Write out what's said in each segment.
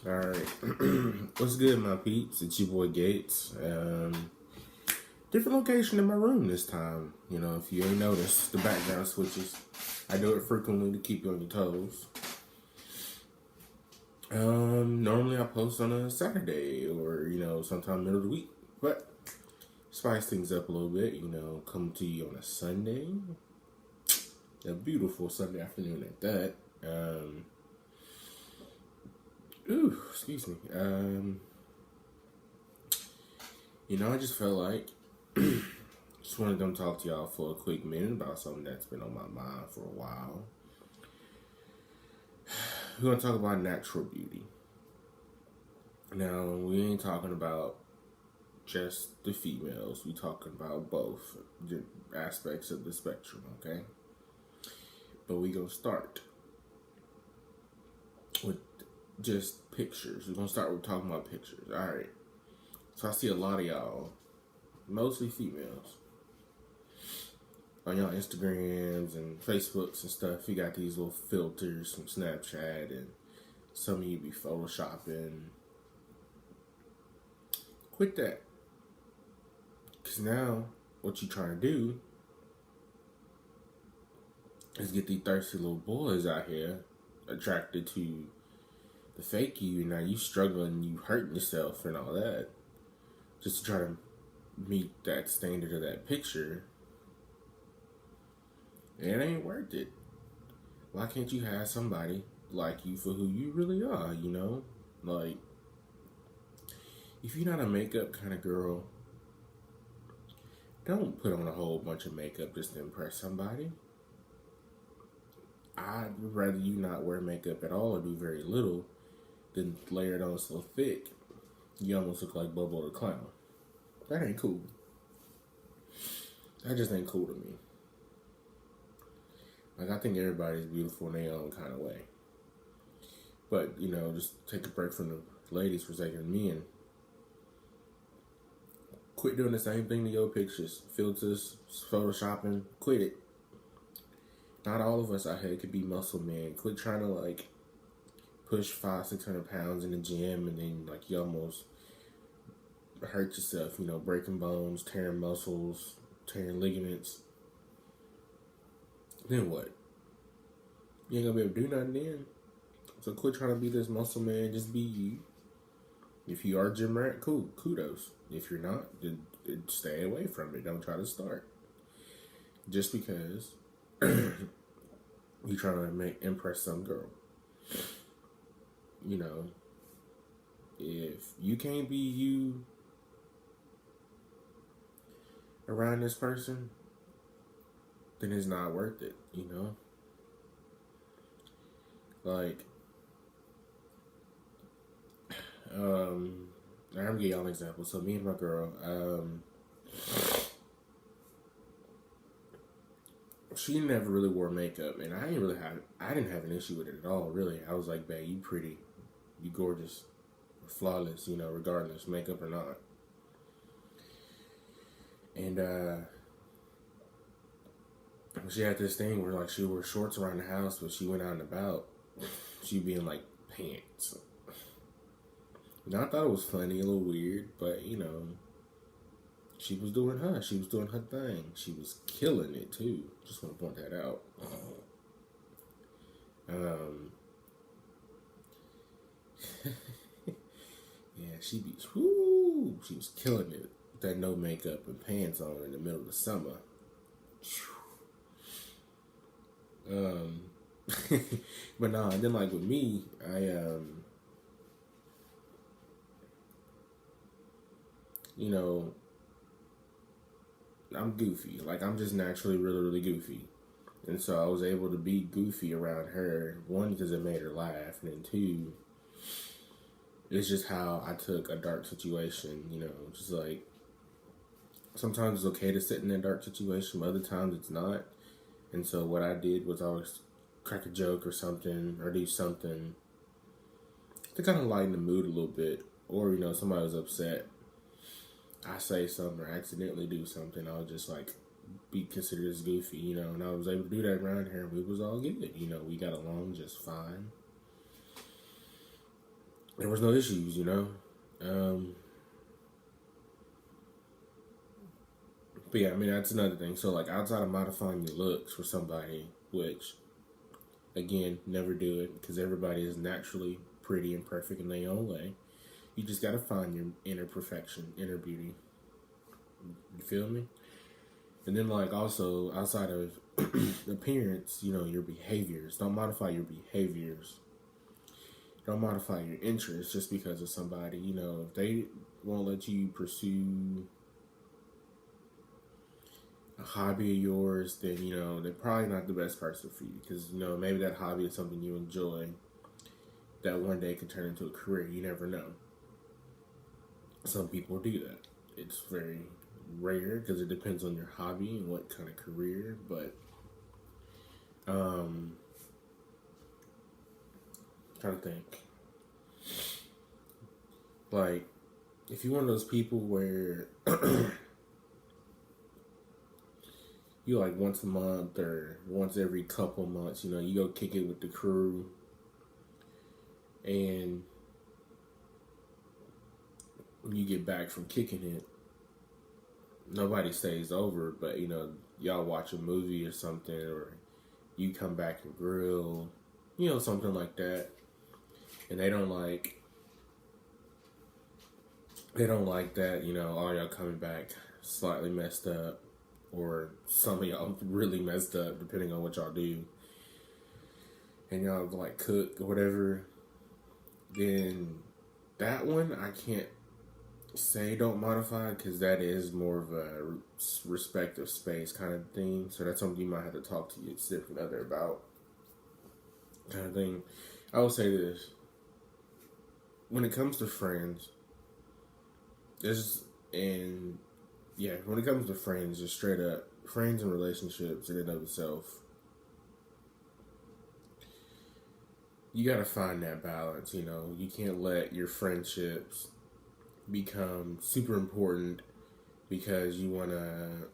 All right, what's good, my peeps? It's your boy Gates. Different location in my room this time. You know, if you ain't noticed, the background switches. I do it frequently to keep you on your toes. Normally I post on a Saturday or sometime middle of the week, but spice things up a little bit. Come to you on a Sunday, a beautiful Sunday afternoon at that. Excuse me. I just felt like just wanted to talk to y'all for a quick minute about something that's been on my mind for a while. We're gonna talk about natural beauty. Now, we ain't talking about just the females. We talking about both aspects of the spectrum, okay? But we gonna start with just pictures. We're gonna start with talking about pictures. All right. So I see a lot of y'all, mostly females, on y'all Instagrams and Facebooks and stuff. You got these little filters from Snapchat, and some of you be photoshopping. Quit that. Because now, what you trying to do is get these thirsty little boys out here attracted to the fake you, and now you struggling, you hurting yourself and all that, just to try to meet that standard of that picture. It ain't worth it. Why can't you have somebody like you for who you really are, Like, if you're not a makeup kind of girl, don't put on a whole bunch of makeup just to impress somebody. I'd rather you not wear makeup at all or do very little than layer it on so thick you almost look like Bobo the Clown. That ain't cool. That just ain't cool to me. Like, I think everybody's beautiful in their own kind of way. But, just take a break from the ladies for a second. Men, quit doing the same thing to your pictures. Filters, photoshopping, quit it. Not all of us out here could be muscle men. Quit trying to, push 500-600 pounds in the gym and then, you almost hurt yourself, breaking bones, tearing muscles, tearing ligaments. Then what? You ain't gonna be able to do nothing then. So quit trying to be this muscle man. Just be you. If you are a gym rat, cool, kudos. If you're not, then stay away from it. Don't try to start. Just because you trying to impress some girl. If you can't be you around this person, then it's not worth it, I'm gonna give y'all an example. So me and my girl, she never really wore makeup, and I didn't have an issue with it at all, really. I was like, babe, you pretty, you gorgeous, flawless, regardless, makeup or not. And she had this thing where she wore shorts around the house, but she went out and about, she'd be in pants. I thought it was funny, a little weird, but she was doing her. She was doing her thing. She was killing it too. Just want to point that out. Yeah, she was killing it with that no makeup and pants on in the middle of the summer. But nah, then with me, I'm goofy. I'm just naturally really, really goofy. And so I was able to be goofy around her. One, because it made her laugh. And then two, it's just how I took a dark situation, just sometimes it's okay to sit in a dark situation, but other times it's not. And so what I did was always crack a joke or something, or do something to kind of lighten the mood a little bit. Or, somebody was upset, I say something or accidentally do something, I'll just be considered as goofy, and I was able to do that around here, and we was all good, we got along just fine. there was no issues, you know. Um, but yeah, I mean that's another thing. So like outside of modifying your looks for somebody, which again never do it because everybody is naturally pretty and perfect in their own way. You just gotta find your inner perfection, inner beauty. You feel me? And then like also outside of appearance, you know, your behaviors. Don't modify your behaviors. Don't modify your interests just because of somebody. You know, if they won't let you pursue a hobby of yours, then you know they're probably not the best person for you because you know maybe that hobby is something you enjoy that one day could turn into a career. You never know. Some people do that. It's very rare because it depends on your hobby and what kind of career. But um, trying to think, like if you're one of those people where you like once a month or once every couple months, you know, you go kick it with the crew and when you get back from kicking it, nobody stays over, but you know, y'all watch a movie or something, or you come back and grill, you know, something like that, and they don't like that, you know, all y'all coming back slightly messed up, or some of y'all really messed up, depending on what y'all do, and y'all like cook or whatever, then that one I can't say don't modify because that is more of a respect of space kind of thing. So that's something you might have to talk to your significant other about, kind of thing. I will say this: when it comes to friends, there's and yeah, when it comes to friends, just straight up friends and relationships in and of itself, you gotta find that balance. You know, you can't let your friendships become super important because you want to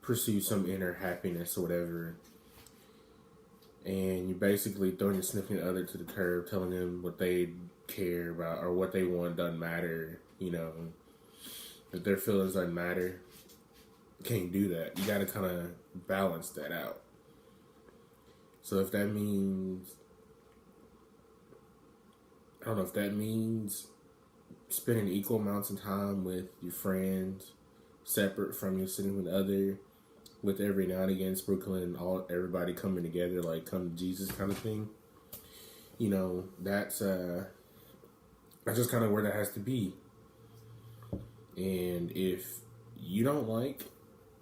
pursue some inner happiness or whatever, and you basically throwing your significant other to the curb, telling them what they care about or what they want doesn't matter. You know, if their feelings doesn't matter, you can't do that. You got to kind of balance that out. So if that means, I don't know if that means spending equal amounts of time with your friends, separate from your significant other, with every now and again sprinkling everybody coming together, like come to Jesus kind of thing. You know, that's just kind of where that has to be. And if you don't like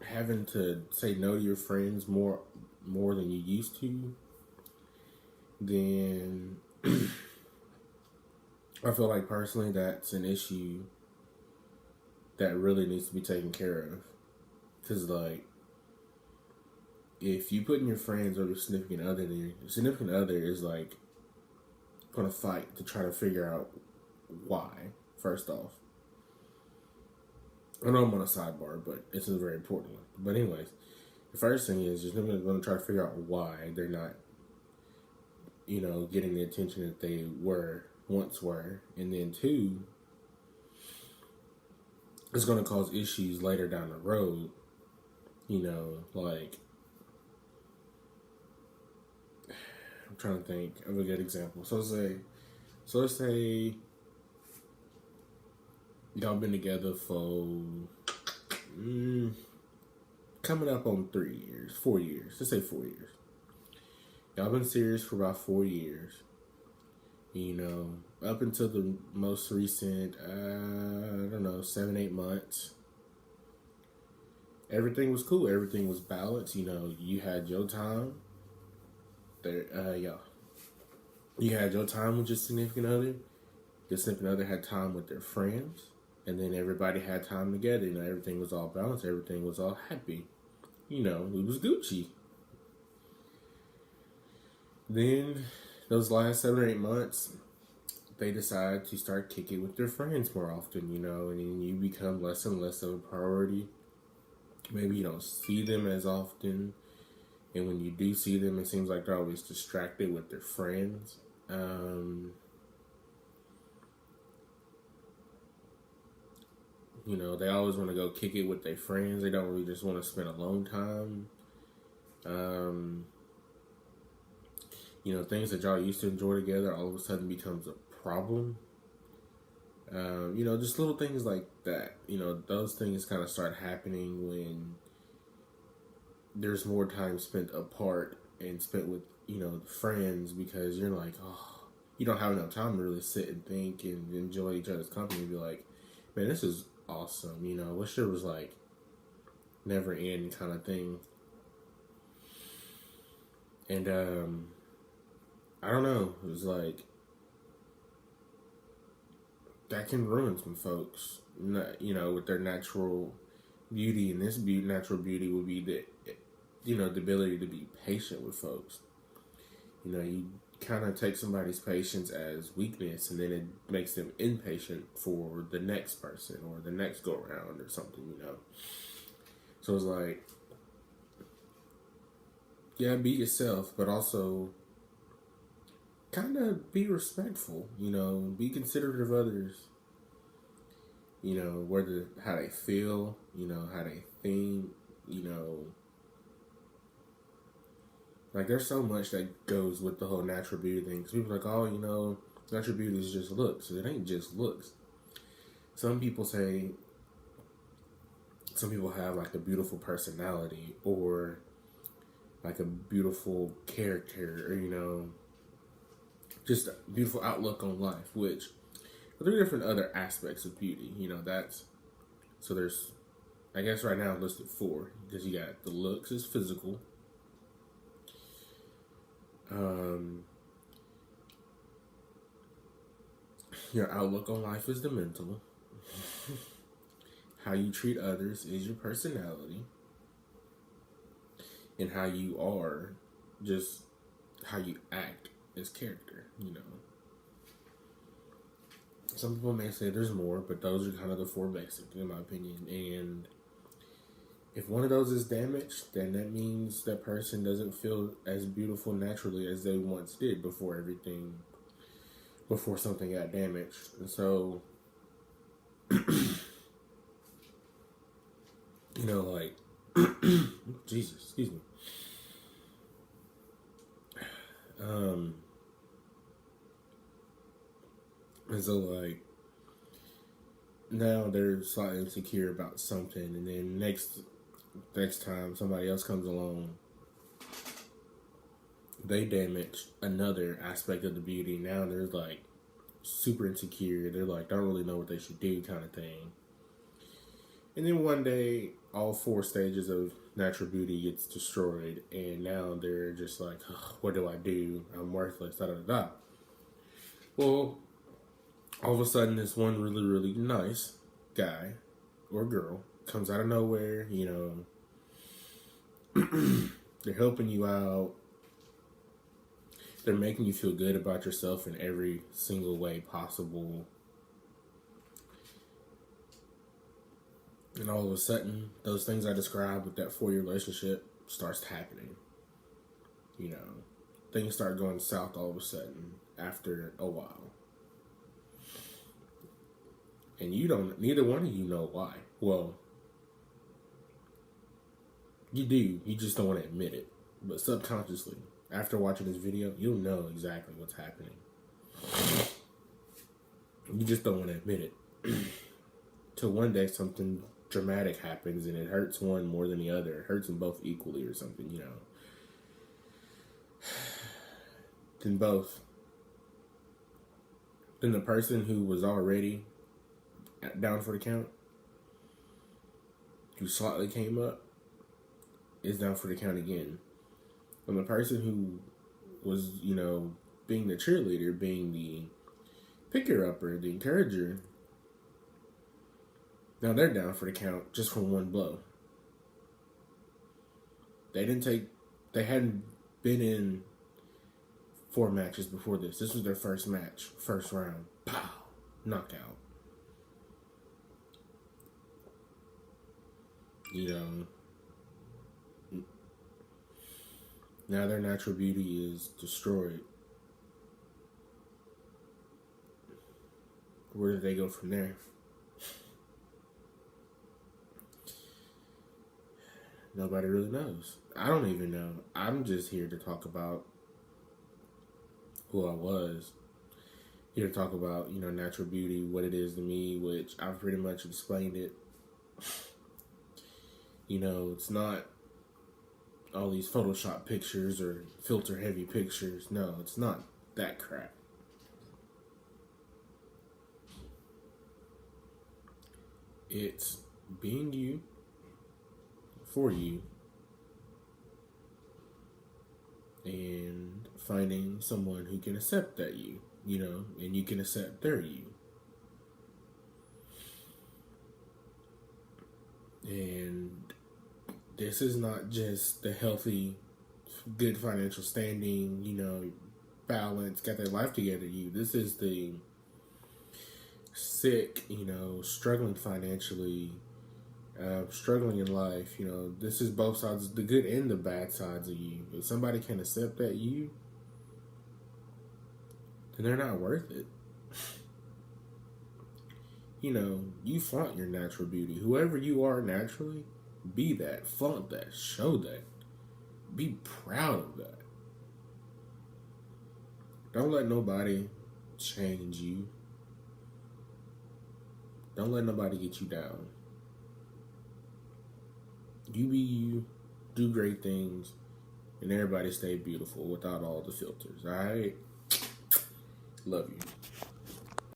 having to say no to your friends more than you used to, then I feel like personally that's an issue that really needs to be taken care of. Because like, if you put in your friends or your significant other, then your significant other is like gonna fight to try to figure out why. First off, I know I'm on a sidebar, but it's a very important one. But anyways, the first thing is just gonna try to figure out why they're not, you know, getting the attention that they once were, and then two, it's gonna cause issues later down the road. You know, like I'm trying to think of a good example. Let's say y'all been together for coming up on 3 years, 4 years. Let's say 4 years. Y'all been serious for about 4 years. You know, up until the most recent, I don't know, 7, 8 months. Everything was cool. Everything was balanced. You know, you had your time. You had your time with your significant other. Your significant other had time with their friends, and then everybody had time together. You know, everything was all balanced. Everything was all happy. You know, it was Gucci. Then those last 7 or 8 months, they decide to start kicking with their friends more often. You know, and then you become less and less of a priority. Maybe you don't see them as often. And when you do see them, it seems like they're always distracted with their friends. You know, they always want to go kick it with their friends. They don't really just want to spend alone time. Um, you know, things that y'all used to enjoy together all of a sudden becomes a problem. You know, just little things like that. You know, those things kind of start happening when there's more time spent apart and spent with, you know, friends, because you're like, oh, you don't have enough time to really sit and think and enjoy each other's company and be like, man, this is awesome. You know, wish there was like never end kind of thing. And I don't know, it was like that can ruin some folks. You know, with their natural beauty, and this natural beauty would be the, you know, the ability to be patient with folks. You know, you kind of take somebody's patience as weakness, and then it makes them impatient for the next person or the next go around or something, you know. So it's like, yeah, be yourself, but also kind of be respectful, you know, be considerate of others, you know, whether how they feel, you know, how they think, you know. Like, there's so much that goes with the whole natural beauty thing. Because people are like, oh, you know, natural beauty is just looks. It ain't just looks. Some people say, some people have like a beautiful personality or like a beautiful character, or, you know, just a beautiful outlook on life, which are 3 different other aspects of beauty. You know, that's, so there's, I guess right now I'm listed 4, because you got the looks is physical. Your outlook on life is the mental. How you treat others is your personality. And how you are, just how you act is character, you know. Some people may say there's more, but those are kind of the 4 basic, in my opinion. And if one of those is damaged, then that means that person doesn't feel as beautiful naturally as they once did before something got damaged. And so, you know, like, Jesus, excuse me. And so, like, now they're slightly insecure about something, and then next time somebody else comes along, they damage another aspect of the beauty. Now they're like super insecure. They're like, don't really know what they should do, kind of thing. And then one day, all 4 stages of natural beauty gets destroyed, and now they're just like, oh, what do I do? I'm worthless, da da da. Well, all of a sudden, this one really, really nice guy or girl comes out of nowhere, you know. They're helping you out. They're making you feel good about yourself in every single way possible. And all of a sudden, those things I described with that 4-year relationship starts happening. You know, things start going south all of a sudden after a while. And neither one of you know why. Well, you do, you just don't want to admit it. But subconsciously, after watching this video, you'll know exactly what's happening. You just don't want to admit it. Till one day something dramatic happens and it hurts one more than the other. It hurts them both equally or something, you know. Then the person who was already down for the count, who slightly came up, is down for the count again. And the person who was, you know, being the cheerleader, being the picker-upper, the encourager, now they're down for the count just from one blow. They hadn't been in 4 matches before this. This was their first match, first round. Pow! Knockout. You know, now their natural beauty is destroyed. Where do they go from there? Nobody really knows. I don't even know. I'm just here to talk about who I was. Here to talk about, natural beauty, what it is to me, which I've pretty much explained it. It's not all these Photoshop pictures or filter heavy pictures. No, it's not that crap. It's being you, for you, and finding someone who can accept that you, and you can accept their you. And this is not just the healthy, good financial standing, balance, got their life together you. This is the sick, struggling financially, struggling in life. This is both sides, the good and the bad sides of you. If somebody can accept that you, then they're not worth it. You flaunt your natural beauty. Whoever you are naturally, be that, flaunt that, show that, be proud of that. Don't let nobody change you. Don't let nobody get you down. You be you, do great things, and everybody stay beautiful without all the filters, alright? Love you.